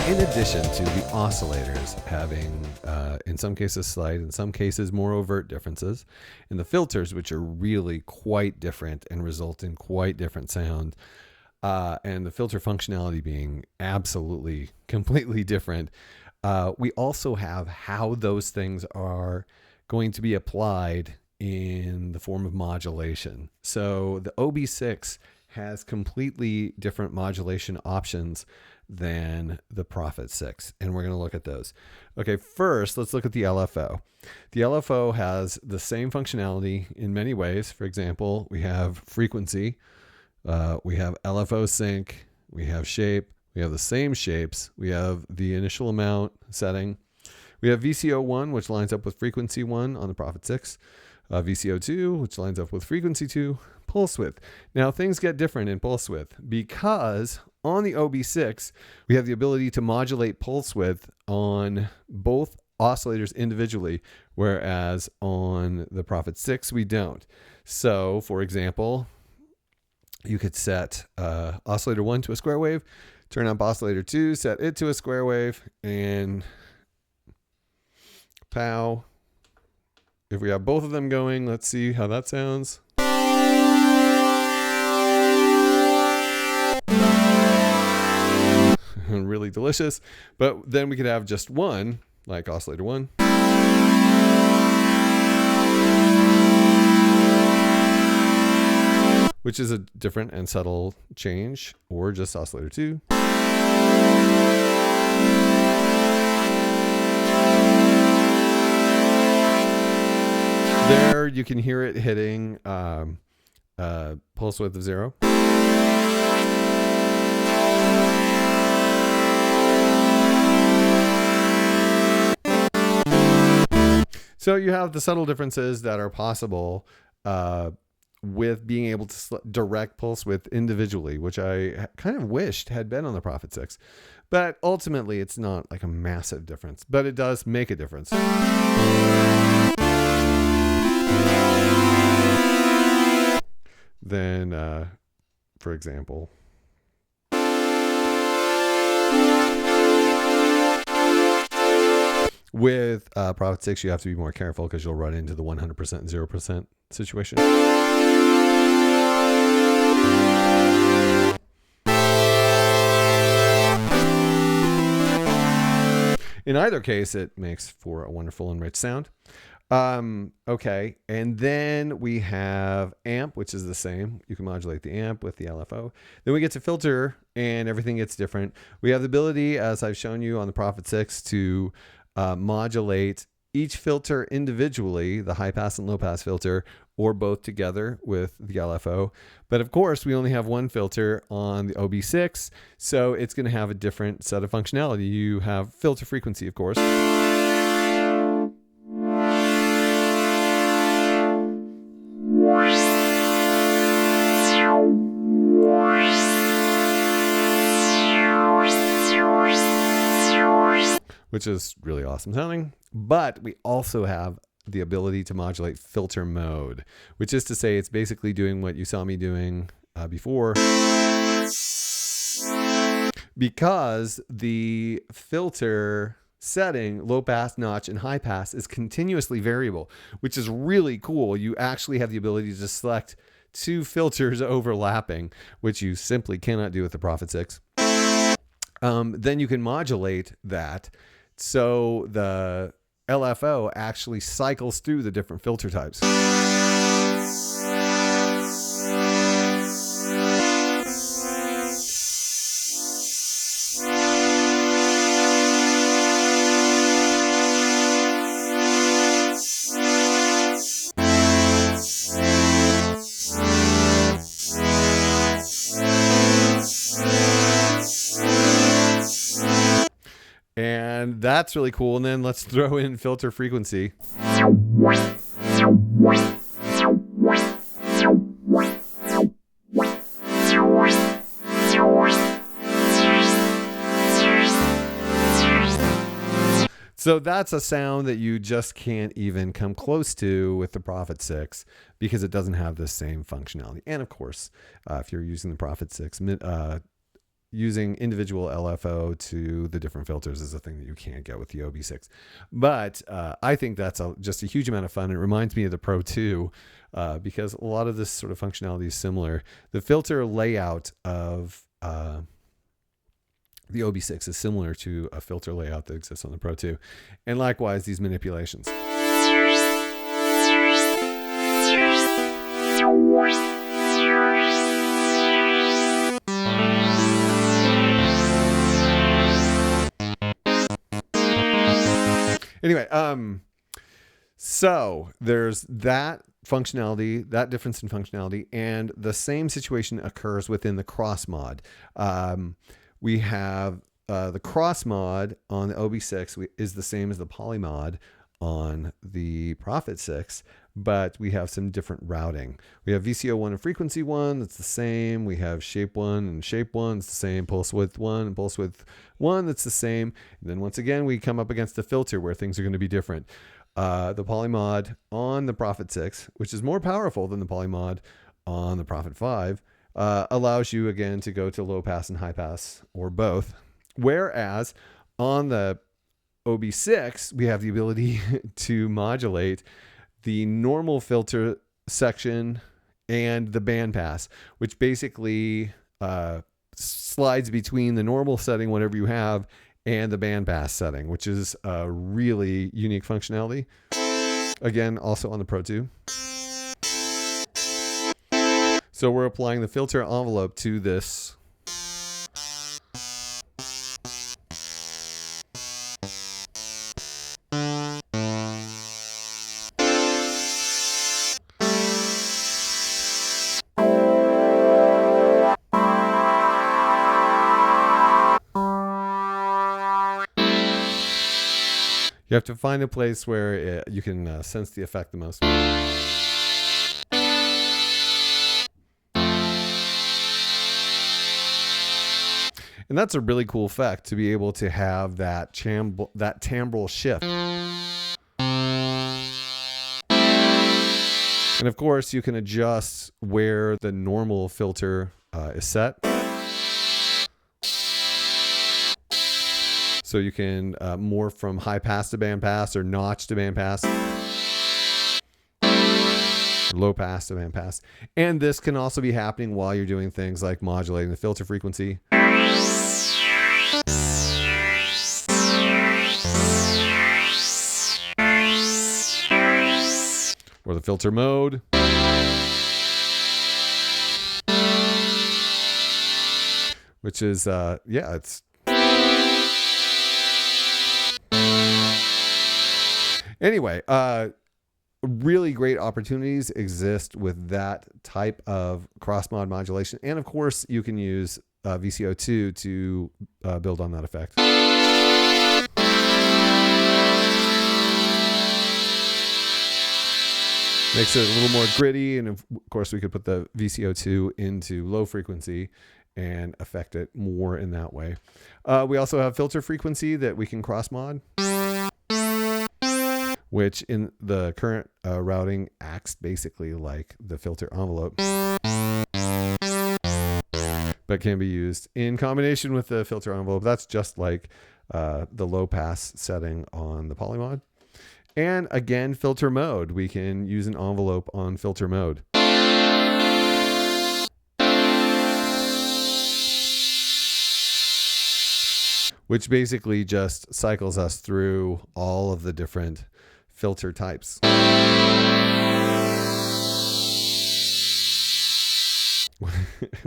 In addition to the oscillators having, in some cases slight, in some cases more overt differences, and the filters, which are really quite different and result in quite different sound, and the filter functionality being absolutely, completely different, we also have how those things are going to be applied in the form of modulation. So the OB-6 has completely different modulation options than the Prophet 6, and we're going to look at those. Okay, first let's look at the LFO. The LFO has the same functionality in many ways. For example, we have frequency, we have LFO sync, we have shape, we have the same shapes, we have the initial amount setting, we have VCO1, which lines up with frequency 1 on the Prophet 6, VCO2, which lines up with frequency 2, pulse width. Now things get different in pulse width because on the OB-6, we have the ability to modulate pulse width on both oscillators individually, whereas on the Prophet 6, we don't. So, for example, you could set oscillator 1 to a square wave, turn up oscillator 2, set it to a square wave, and pow. If we have both of them going, let's see how that sounds. Really delicious. But then we could have just one, like oscillator 1. Which is a different and subtle change, or just oscillator 2. There you can hear it hitting pulse width of 0. So you have the subtle differences that are possible with being able to direct pulse width individually, which I kind of wished had been on the Prophet 6. But ultimately, it's not like a massive difference, but it does make a difference. Then, for example, with Prophet 6, you have to be more careful because you'll run into the 100% and 0% situation. In either case, it makes for a wonderful and rich sound. Okay, and then we have amp, which is the same. You can modulate the amp with the LFO. Then we get to filter, and everything gets different. We have the ability, as I've shown you on the Prophet 6, to modulate each filter individually, the high pass and low pass filter, or both together with the LFO. But of course, we only have one filter on the OB-6, so it's going to have a different set of functionality. You have filter frequency, of course. Which is really awesome sounding. But we also have the ability to modulate filter mode, which is to say it's basically doing what you saw me doing before. Because the filter setting, low pass, notch, and high pass, is continuously variable, which is really cool. You actually have the ability to select two filters overlapping, which you simply cannot do with the Prophet 6. Then you can modulate that. So the LFO actually cycles through the different filter types. And that's really cool. And then let's throw in filter frequency. So that's a sound that you just can't even come close to with the Prophet 6 because it doesn't have the same functionality. And of course, if you're using the Prophet 6, using individual LFO to the different filters is a thing that you can't get with the OB-6. But I think that's just a huge amount of fun. It reminds me of the Pro 2 because a lot of this sort of functionality is similar. The filter layout of the OB-6 is similar to a filter layout that exists on the Pro 2. And likewise, these manipulations. Anyway, so there's that functionality, that difference in functionality, and the same situation occurs within the cross mod. We have the cross mod on the OB-6 is the same as the poly mod on the Prophet 6, but we have some different routing. We have VCO 1 and frequency 1, that's the same. We have shape 1 and shape 1, it's the same. Pulse width 1 and pulse width 1, that's the same. And then once again, we come up against the filter where things are going to be different. The poly mod on the Prophet 6, which is more powerful than the poly mod on the Prophet 5, allows you again to go to low pass and high pass or both. Whereas on the OB-6, we have the ability to modulate the normal filter section and the bandpass, which basically slides between the normal setting, whatever you have, and the bandpass setting, which is a really unique functionality. Again, also on the Pro 2. So we're applying the filter envelope to this. You have to find a place where you can sense the effect the most. And that's a really cool effect to be able to have that timbral shift. And of course, you can adjust where the normal filter is set. So you can morph from high pass to band pass or notch to band pass, low pass to band pass. And this can also be happening while you're doing things like modulating the filter frequency. Or the filter mode. Which is, it's... Anyway, really great opportunities exist with that type of cross-mod modulation. And of course, you can use VCO2 to build on that effect. Makes it a little more gritty. And of course, we could put the VCO2 into low frequency and affect it more in that way. We also have filter frequency that we can cross-mod, which in the current routing acts basically like the filter envelope, but can be used in combination with the filter envelope. That's just like the low pass setting on the polymod. And again, filter mode. We can use an envelope on filter mode. Which basically just cycles us through all of the different filter types.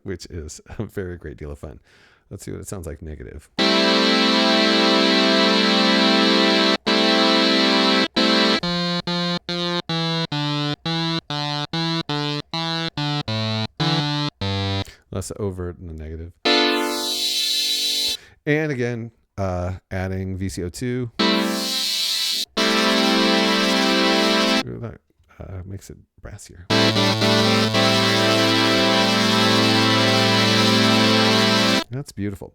Which is a very great deal of fun. Let's see what it sounds like negative. Less over in the negative. And again, adding VCO2. That makes it brassier. That's beautiful.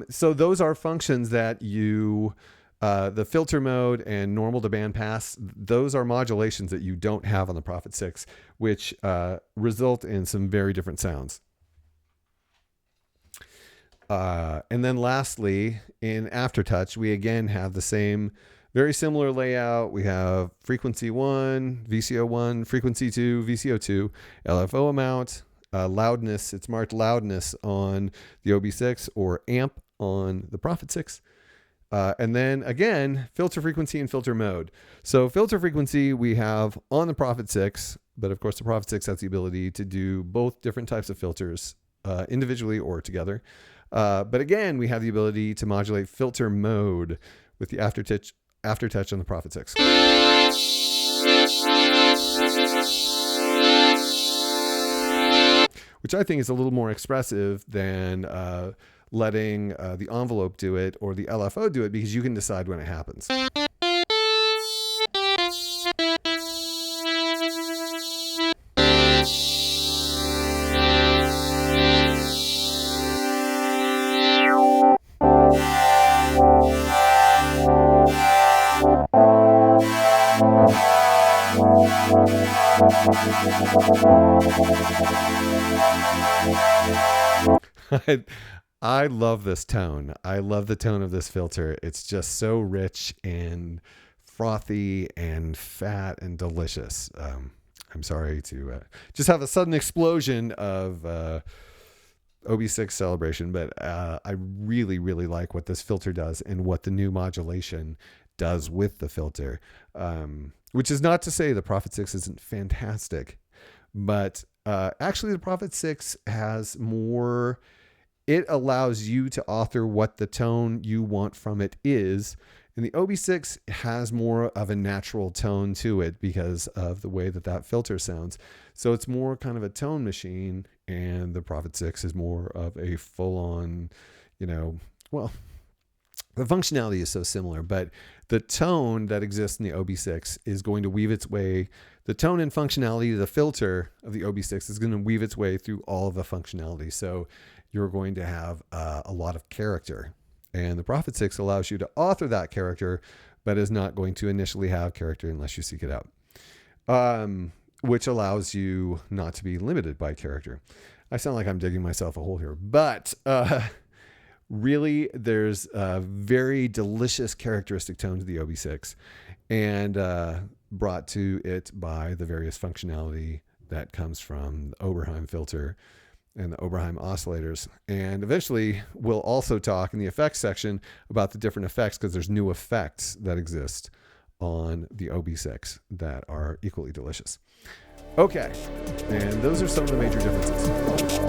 So those are functions that you The filter mode and normal to band pass, those are modulations that you don't have on the Prophet 6, which result in some very different sounds. And then lastly, in Aftertouch, we again have the same very similar layout. We have frequency 1, VCO 1, frequency 2, VCO 2, LFO amount, loudness. It's marked loudness on the OB-6 or amp on the Prophet 6. And then again, filter frequency and filter mode. So filter frequency we have on the Prophet 6, but of course the Prophet 6 has the ability to do both different types of filters individually or together. But again, we have the ability to modulate filter mode with the Aftertouch on the Prophet 6. Which I think is a little more expressive than letting the envelope do it or the LFO do it, because you can decide when it happens. I love this tone. I love the tone of this filter. It's just so rich and frothy and fat and delicious. I'm sorry to just have a sudden explosion of OB-6 celebration, but I really, really like what this filter does and what the new modulation does with the filter, which is not to say the Prophet 6 isn't fantastic, but actually the Prophet 6 has more. It allows you to author what the tone you want from it is. And the OB-6 has more of a natural tone to it because of the way that that filter sounds. So it's more kind of a tone machine, and the Prophet 6 is more of a full-on, well, the functionality is so similar, but the tone that exists in the OB-6 is going to weave its way. The tone and functionality of the filter of the OB-6 is going to weave its way through all of the functionality. So you're going to have a lot of character. And the Prophet 6 allows you to author that character, but is not going to initially have character unless you seek it out, which allows you not to be limited by character. I sound like I'm digging myself a hole here, but really there's a very delicious characteristic tone to the OB-6, and brought to it by the various functionality that comes from the Oberheim filter and the Oberheim oscillators. And eventually we'll also talk in the effects section about the different effects, because there's new effects that exist on the OB-6 that are equally delicious. Okay, and those are some of the major differences.